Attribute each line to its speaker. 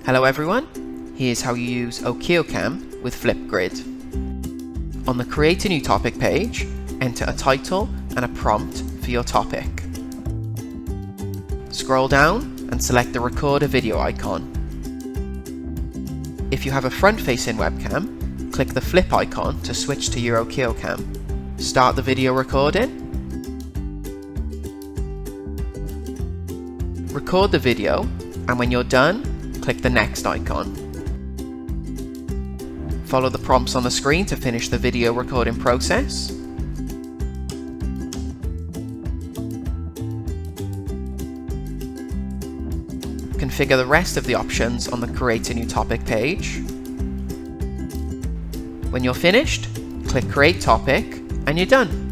Speaker 1: Hello everyone, here's how you use OKIOCAM with Flipgrid. On the Create a New Topic page, enter a title and a prompt for your topic. Scroll down and select the Record a Video icon. If you have a front-facing webcam, click the flip icon to switch to your OKIOCAM. Start the video recording. Record the video, and when you're done, click the next icon. Follow the prompts on the screen to finish the video recording process. Configure the rest of the options on the Create a New Topic page. When you're finished, click Create Topic and you're done.